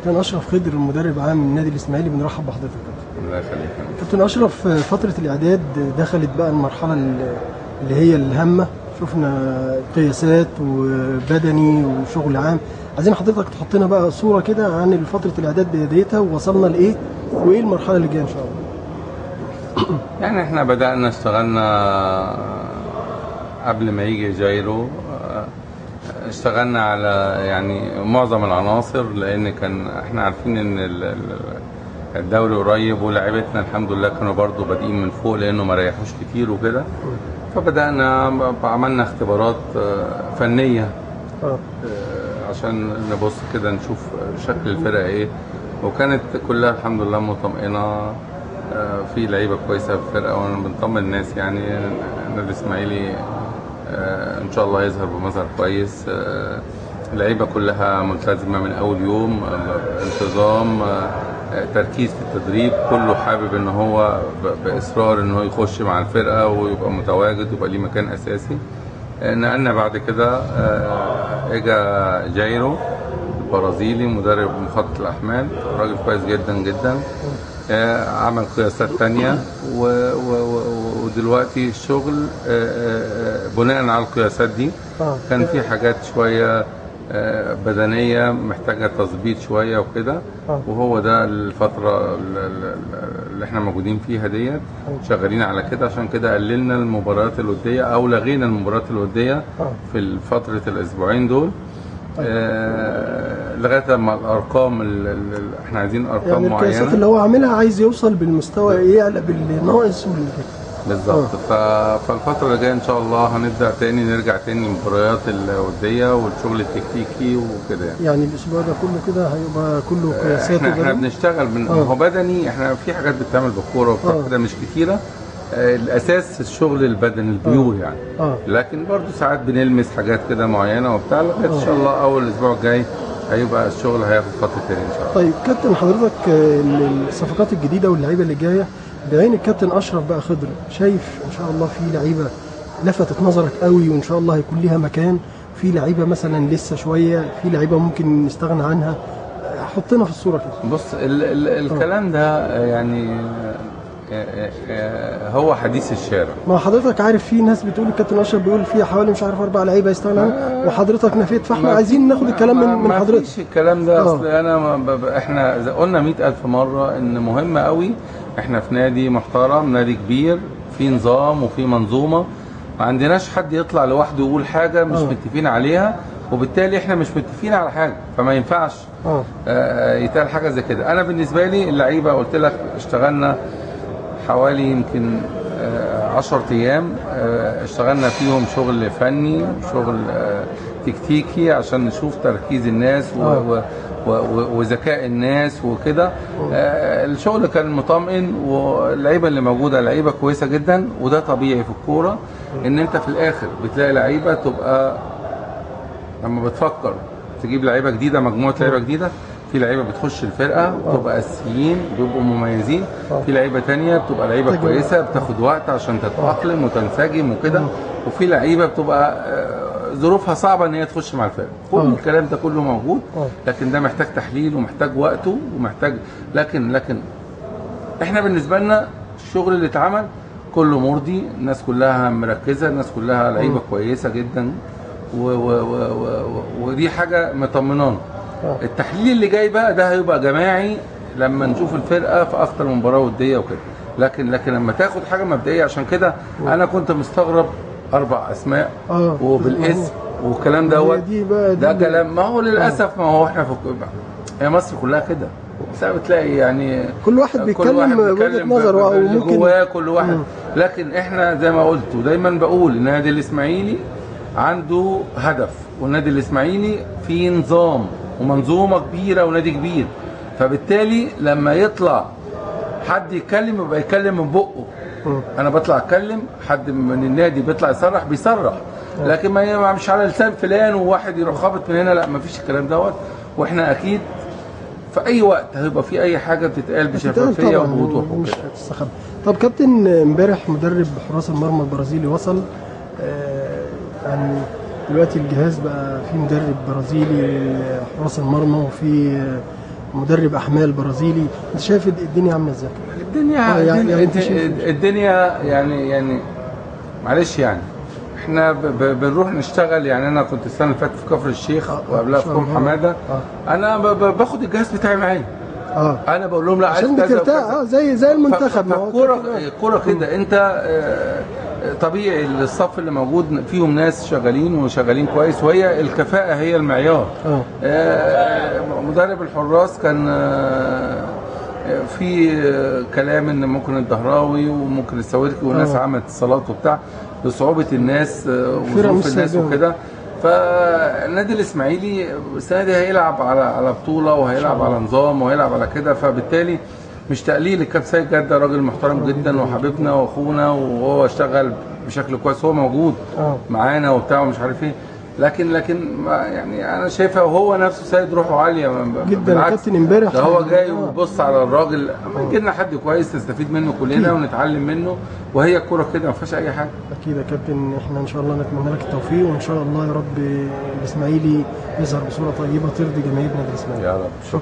كابتن اشرف خضر المدرب عام النادي الاسماعيلي، بنرحب بحضرتك. الله يخليك. كابتن اشرف، فتره الاعداد دخلت بقى المرحله اللي هي الهامه، شفنا قياسات وبدني وشغل عام. عايزين حضرتك تحط لنا بقى صوره كده عن فتره الاعداد بدايتها ووصلنا لايه وايه المرحله اللي جايه ان شاء الله. يعني احنا بدأنا اشتغلنا قبل ما يجي جايرو، اشتغلنا على يعني معظم العناصر، لان كان احنا عارفين ان الدوري قريب ولاعيبتنا الحمد لله كانوا برضو بادئين من فوق لانه ما ريحوش كتير وكده. فبدأنا عملنا اختبارات فنية عشان نبص كده نشوف شكل الفرقة ايه، وكانت كلها الحمد لله مطمئنة، في لعيبة كويسة في الفرقة، وانا بنطمن الناس يعني ان الاسماعيلي ان شاء الله يظهر بمظهر كويس. اللعيبه كلها ملتزمه من اول يوم، انتظام، تركيز في التدريب، كله حابب ان هو باصرار ان هو يخش مع الفرقه ويبقى متواجد ويبقى ليه مكان اساسي. نقلنا بعد كده اجا جايرو البرازيلي مدرب مخطط الاحمال، راجل كويس جدا جدا، عمل قياسات تانية ودلوقتي الشغل بناء على القياسات دي. كان في حاجات شوية بدنية محتاجة تظبيط شوية وكده، وهو ده الفترة اللي احنا موجودين فيها ديت، شغالين على كده. عشان كده قللنا المباريات الودية او لغينا المباريات الودية في فترة الاسبوعين دول، لغايه لما الارقام احنا عايزين ارقام يعني معينه. القياسات اللي هو عاملها عايز يوصل بالمستوى يعلى بالناقص بالظبط. فالفتره اللي جايه ان شاء الله هنبدا تاني، نرجع تاني للمباريات الوديه والشغل التكتيكي وكده. يعني الاسبوع ده كله كده هيبقى كله قياسات. احنا بنشتغل هو بدني، احنا في حاجات بتتعمل بالكوره كده مش كتيره. الاساس الشغل البدني البيور يعني. لكن برضو ساعات بنلمس حاجات كده معينه وبتاع، لغايه ان شاء الله اول الاسبوع الجاي هيبقى الشغل هياخد خط تاني ان شاء الله. طيب كابتن، حضرتك الصفقات الجديده واللعيبه اللي جايه بعين الكابتن اشرف بقى خضر، شايف ان شاء الله في لعيبه لفتت نظرك قوي وان شاء الله هيكون ليها مكان، في لعيبه مثلا لسه شويه، في لعيبه ممكن نستغنى عنها، حطنا في الصوره كده. بص الكلام ده يعني هو حديث الشارع. ما حضرتك عارف في ناس بتقول الكابتن اشرف بيقول فيها حوالي مش عارف 4 لعيبه يستغنى عنها، وحضرتك نفيت، فاحنا عايزين ناخد الكلام من حضرتك. ما فيش الكلام ده. اصل احنا قلنا 100,000 مره ان مهم قوي، احنا في نادي محترم، نادي كبير، في نظام وفي منظومه، ما عندناش حد يطلع لوحده يقول حاجه مش متفقين عليها، وبالتالي احنا مش متفقين على حاجه، فما ينفعش يتقال حاجه زي كده. انا بالنسبه لي اللعيبه قلت لك اشتغلنا حوالي يمكن 10 ايام، اشتغلنا فيهم شغل فني، شغل تكتيكي، عشان نشوف تركيز الناس وذكاء الناس وكده. الشغل كان مطمئن، واللعيبه اللي موجوده لعيبه كويسه جدا، وده طبيعي في الكوره ان انت في الاخر بتلاقي لعيبه تبقى لما بتفكر تجيب لعيبه جديده، مجموعه لعيبه جديده، في لعيبه بتخش الفرقه بتبقى اساسيين بيبقوا مميزين، في لعيبه ثانيه بتبقى لعيبه كويسه بتاخد وقت عشان تتاقلم وتنسجم وكده، وفي لعيبه بتبقى ظروفها صعبه ان هي تخش مع الفرقه. كل الكلام ده كله موجود، لكن ده محتاج تحليل ومحتاج وقته ومحتاج، لكن احنا بالنسبه لنا الشغل اللي اتعمل كله مرضي، الناس كلها مركزه، الناس كلها لعيبه كويسه جدا، ودي حاجه مطمنانا. التحليل اللي جاي بقى ده هيبقى جماعي لما نشوف الفرقه في اكتر من مباراه وديه وكده، لكن لما تاخد حاجه مبدئيه، عشان كده انا كنت مستغرب 4 اسماء وبالاسم والكلام دوت، ده كلام. ما هو للاسف، ما هو احنا هي مصر كلها كده، بتلاقي يعني كل واحد بيتكلم وجهه نظره او ممكن جواه كل واحد. لكن احنا زي ما قلت ودايما بقول، النادي الاسماعيلي عنده هدف، والنادي الاسماعيلي فيه نظام ومنظومه كبيره ونادي كبير، فبالتالي لما يطلع حد يتكلم يبقى يتكلم من بقه. انا بطلع اتكلم، حد من النادي بيطلع بيصرح، لكن ما مش على لسان فلان وواحد يروح خابط من هنا، لا ما فيش الكلام دوت. واحنا اكيد في اي وقت هيبقى في اي حاجه بتتقال بشفافيه وبوضوح وكده. طب كابتن، امبارح مدرب حراس المرمى البرازيلي وصل، يعني دلوقتي الجهاز بقى في مدرب برازيلي حراس المرمى، وفي مدرب احمال برازيلي، انت شايف الدنيا عامله ازاي؟ الدنيا يعني انت شايف الدنيا يعني معلش يعني احنا بنروح نشتغل. يعني انا كنت السنه اللي فاتت في كفر الشيخ وقبلها في كوم حماده. انا باخد الجهاز بتاعي معايا. انا بقول لهم لا عايز عشان بترتاح. زي المنتخب. الكوره كده انت طبيعي الصف اللي موجود فيهم ناس شغالين وشغالين كويس، وهي الكفاءه هي المعيار. مدرب الحراس كان في كلام ان ممكن الدهراوي وممكن السويركي والناس عملت اتصالات وبتاع لصعوبه الناس وظروف الناس وكده. فالنادي الاسماعيلي السنه دي هيلعب على بطوله وهيلعب على نظام وهيلعب على كده، فبالتالي مش تقليل. الكابتن سيد جده راجل محترم جدا وحبيبنا واخونا، وهو اشتغل بشكل كويس، هو موجود معانا وبتاع ومش عارف ايه. لكن يعني انا شايفها، وهو نفسه سيد روحه عاليه جدا. الكابتن امبارح ده هو جاي وبص على الراجل، يجي لنا حد كويس نستفيد منه كلنا ونتعلم منه، وهي الكوره كده ما فيهاش اي حاجه. اكيد يا كابتن، احنا ان شاء الله نتمنى لك التوفيق، وان شاء الله يا رب الاسماعيلي يظهر بصوره طيبه ترضي جماهير نادي الاسماعيلي. يا رب.